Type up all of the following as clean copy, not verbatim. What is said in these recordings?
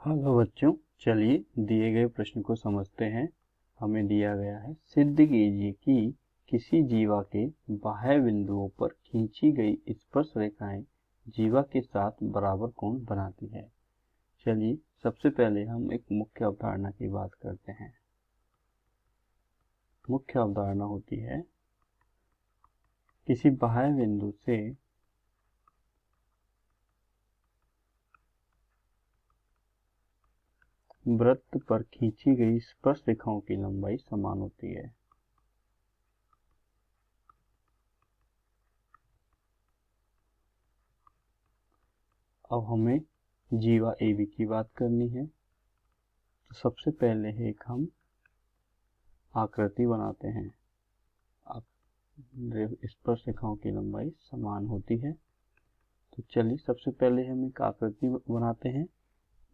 Hello बच्चों, चलिए दिए गए प्रश्न को समझते हैं। हमें दिया गया है, सिद्ध कीजिए कि किसी जीवा के बाह्य बिंदुओं पर खींची गई स्पर्श रेखाएं जीवा के साथ बराबर कोण बनाती है। चलिए सबसे पहले हम एक मुख्य अवधारणा की बात करते हैं। मुख्य अवधारणा होती है, किसी बाह्य बिंदु से वृत्त पर खींची गई स्पर्श रेखाओं की लंबाई समान होती है। अब हमें जीवा AB की बात करनी है, तो सबसे पहले एक हम आकृति बनाते हैं। स्पर्श रेखाओं की लंबाई समान होती है। तो चलिए सबसे पहले हम एक आकृति बनाते हैं।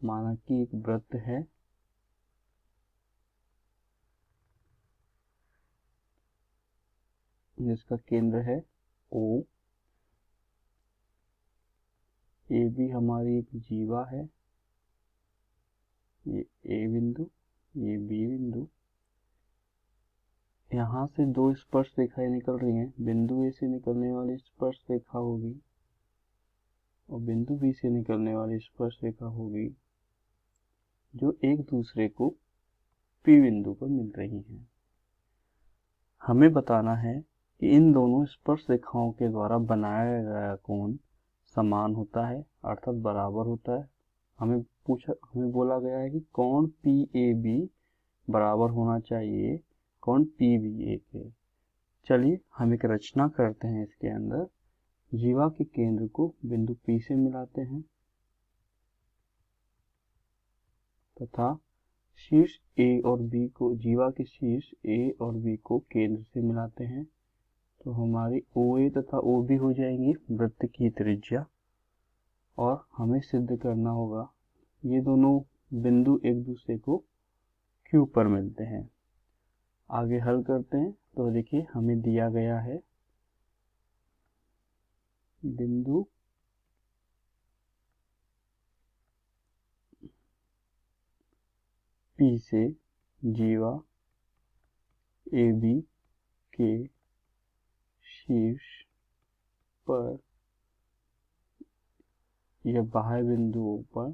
माना कि एक वृत्त है, जिसका केंद्र है O। AB हमारी एक जीवा है, ये A बिंदु, ये B बिंदु। यहाँ से दो स्पर्श रेखाएं निकल रही हैं। बिंदु A से निकलने वाली स्पर्श रेखा होगी और बिंदु B से निकलने वाली स्पर्श रेखा होगी, जो एक दूसरे को P बिंदु पर मिल रही हैं। हमें बताना है कि इन दोनों स्पर्श रेखाओं के द्वारा बनाया गया कोण समान होता है, अर्थात बराबर होता है। हमें बोला गया है कि कोण PAB बराबर होना चाहिए कोण PBA के। चलिए हम एक रचना करते हैं। इसके अंदर जीवा के केंद्र को बिंदु P से मिलाते हैं तथा शीर्ष A और B को, जीवा के शीर्ष A और B को केंद्र से मिलाते हैं। तो हमारी OA तथा OB हो जाएंगी वृत्त की त्रिज्या। और हमें सिद्ध करना होगा, ये दोनों बिंदु एक दूसरे को Q पर मिलते हैं। आगे हल करते हैं। तो देखिए हमें दिया गया है, बिंदु P से जीवा AB के शीर्ष पर या बाह्य बिंदुओं पर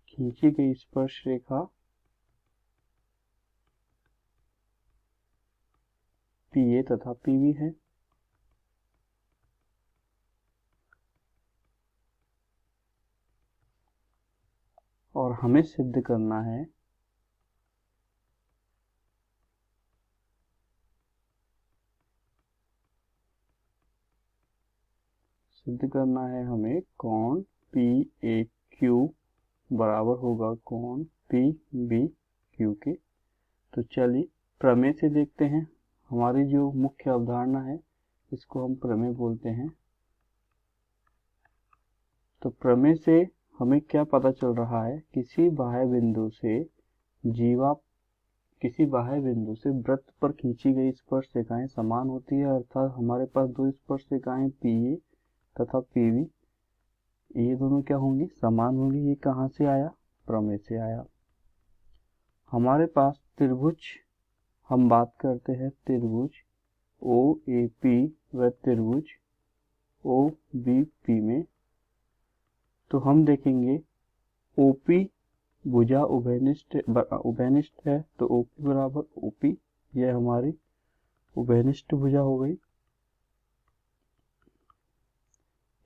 खींची गई स्पर्श रेखा PA तथा PB है। और हमें सिद्ध करना है हमें कोण PAQ बराबर होगा कोण PBQ के। तो चलिए प्रमेय से देखते हैं। हमारी जो मुख्य अवधारणा है, इसको हम प्रमेय बोलते हैं। तो प्रमेय से हमें क्या पता चल रहा है, किसी बाह्य बिंदु से वृत्त पर खींची गई स्पर्श रेखाएं समान होती है, अर्थात हमारे पास दो स्पर्श रेखाएं PA तथा PB, ये दोनों क्या होंगी, समान होंगी। ये कहाँ से आया, प्रमेय से आया। हमारे पास त्रिभुज, हम बात करते हैं त्रिभुज OAP व त्रिभुज OBP में। तो हम देखेंगे OP भुजा उभयनिष्ठ है, तो OP बराबर OP, यह हमारी उभयनिष्ठ भुजा हो गई।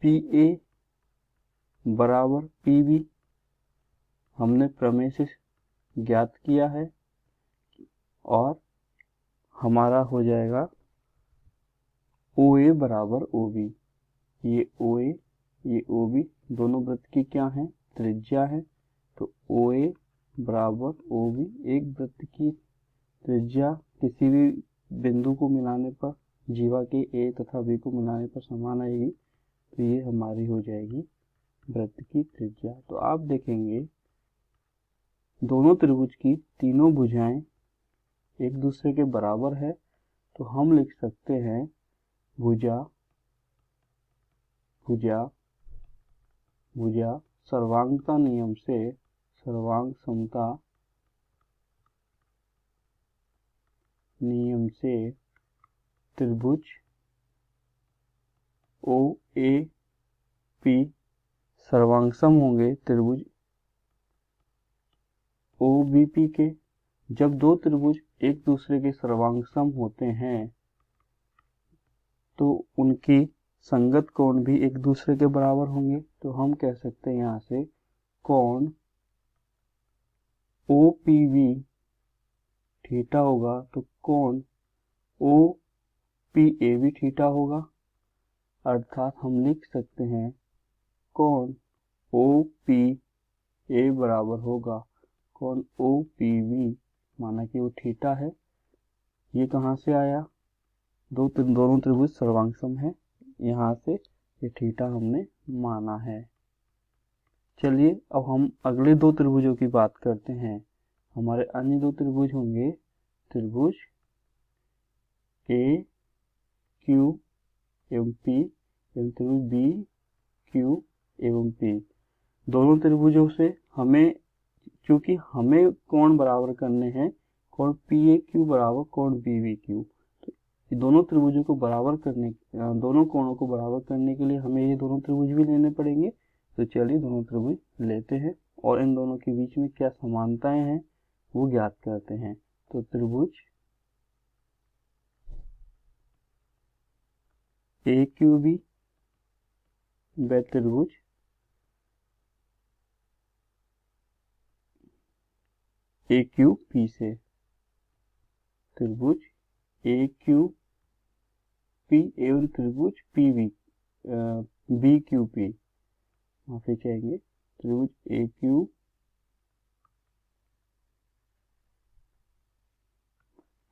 PA बराबर PB हमने प्रमेय से ज्ञात किया है, और हमारा हो जाएगा OA बराबर OB। ये OA ये OB दोनों वृत्त की क्या है, त्रिज्या है। तो OA बराबर OB, एक वृत्त की त्रिज्या किसी भी बिंदु को मिलाने पर, जीवा के A तथा B को मिलाने पर समान आएगी। तो ये हमारी हो जाएगी वृत्त की त्रिज्या। तो आप देखेंगे दोनों त्रिभुज की तीनों भुजाएं एक दूसरे के बराबर है। तो हम लिख सकते हैं भुजा भुजा भुजा सर्वांगता नियम से सर्वांग समता नियम से त्रिभुज ओ ए पी सर्वांगसम होंगे त्रिभुज ओ बी पी के। जब दो त्रिभुज एक दूसरे के सर्वांगसम होते हैं तो उनकी संगत कोण भी एक दूसरे के बराबर होंगे। तो हम कह सकते हैं यहाँ से कोण ओ पी वी थीटा होगा तो कोण ओ पी ए भी थीटा होगा। अर्थात हम लिख सकते हैं कोण ओ पी ए बराबर होगा कोण ओ पी वी, माना कि वो थीटा है। ये कहाँ से आया, दोनों त्रिभुज सर्वांगसम है, यहाँ से ये थीटा हमने माना है। चलिए अब हम अगले दो त्रिभुजों की बात करते हैं। हमारे अन्य दो त्रिभुज होंगे त्रिभुज ए क्यू एवं पी एवं त्रिभुज बी क्यू एवं पी। दोनों त्रिभुजों से हमें, क्योंकि हमें कोण बराबर करने हैं, कोण पी ए क्यू बराबर कोण बी वी क्यू, तो दोनों त्रिभुजों को बराबर करने, दोनों कोणों को बराबर करने के लिए हमें ये दोनों त्रिभुज भी लेने पड़ेंगे। तो चलिए दोनों त्रिभुज लेते हैं और इन दोनों के बीच में क्या समानताएं हैं वो ज्ञात करते हैं। तो त्रिभुज ए क्यू बी व त्रिभुज ए क्यू पी से, त्रिभुज ए क्यू पी एवं त्रिभुज P V B Q P, माफी चाहेंगे, त्रिभुज ए क्यू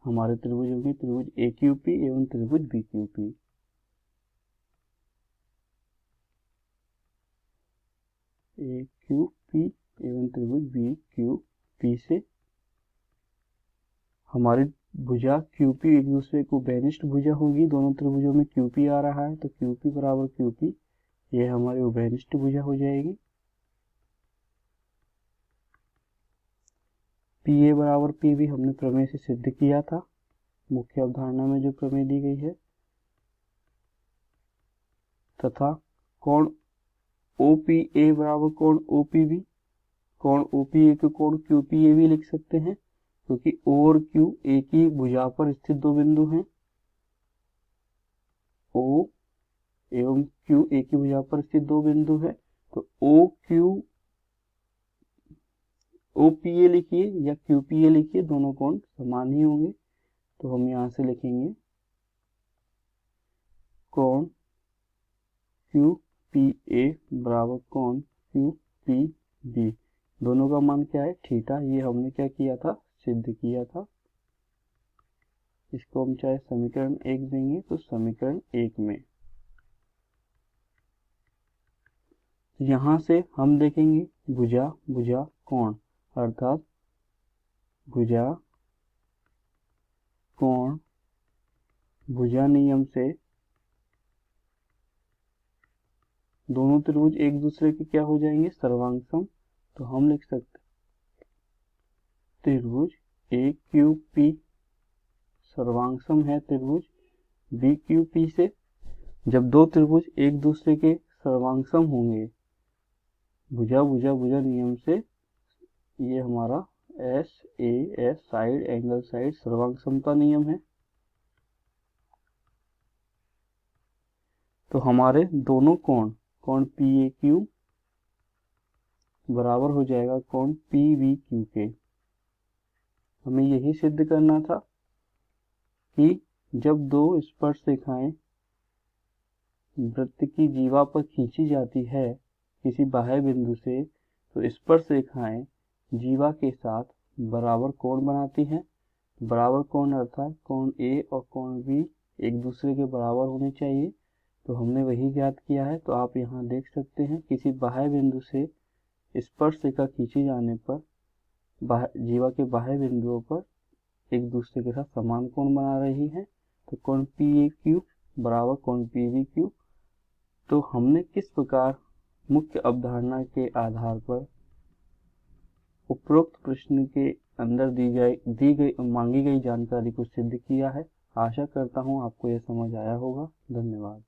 हमारे त्रिभुज होंगे त्रिभुज ए क्यू पी एवं त्रिभुज बी क्यू पी। ए क्यू पी एवं त्रिभुज बी क्यू पी से हमारी भुजा क्यूपी एक दूसरे को बेनिष्ठ भुजा होगी। दोनों त्रिभुजों में क्यूपी आ रहा है तो क्यूपी बराबर क्यूपी, ये हमारी उभयनिष्ठ भुजा हो जाएगी। पी ए बराबर पी बी हमने प्रमेय से सिद्ध किया था, मुख्य अवधारणा में जो प्रमेय दी गई है। तथा कोण ओ पी ए बराबर कोण ओ पी बी, कोण ओ पी ए को कोण क्यू पी ए भी लिख सकते हैं, क्योंकि O और Q एक ही भुजा पर स्थित दो बिंदु हैं। O एवं Q एक ही भुजा पर स्थित दो बिंदु है, तो O P A लिखिए या Q P A लिखिए, दोनों कोण समान ही होंगे। तो हम यहाँ से लिखेंगे कोण Q P A बराबर कोण Q P B, दोनों का मान क्या है थीटा। ये हमने क्या किया था, सिद्ध किया था। इसको हम चाहे समीकरण 1 देंगे तो समीकरण 1 में यहाँ से हम देखेंगे भुजा भुजा कोण, अर्थात भुजा कोण भुजा नियम से दोनों त्रिभुज एक दूसरे के क्या हो जाएंगे, सर्वांगसम। तो हम लिख सकते त्रिभुज ए क्यू पी सर्वांगसम है त्रिभुज बी क्यू पी से। जब दो त्रिभुज एक दूसरे के सर्वांगसम होंगे भुजा भुजा भुजा नियम से, ये हमारा S A S side angle side सर्वांगसमता नियम है। तो हमारे दोनों कोण पी ए क्यू बराबर हो जाएगा कोण पी वी क्यू के। हमें यही सिद्ध करना था कि जब दो स्पर्श रेखाएं वृत्त की जीवा पर खींची जाती है किसी बाह्य बिंदु से, तो स्पर्श रेखाएं जीवा के साथ बराबर कोण बनाती हैं। बराबर कोण अर्थात कोण ए और कोण बी एक दूसरे के बराबर होने चाहिए। तो हमने वही ज्ञात किया है। तो आप यहाँ देख सकते हैं किसी बाह्य बिंदु से स्पर्श रेखा खींची जाने पर जीवा के बाह्य बिंदुओं पर एक दूसरे के साथ समान कोण बना रही है। तो कोण पी ए क्यू बराबर कोण पी वी क्यू। तो हमने किस प्रकार मुख्य अवधारणा के आधार पर उपरोक्त प्रश्न के अंदर मांगी गई जानकारी को सिद्ध किया है। आशा करता हूँ आपको यह समझ आया होगा। धन्यवाद।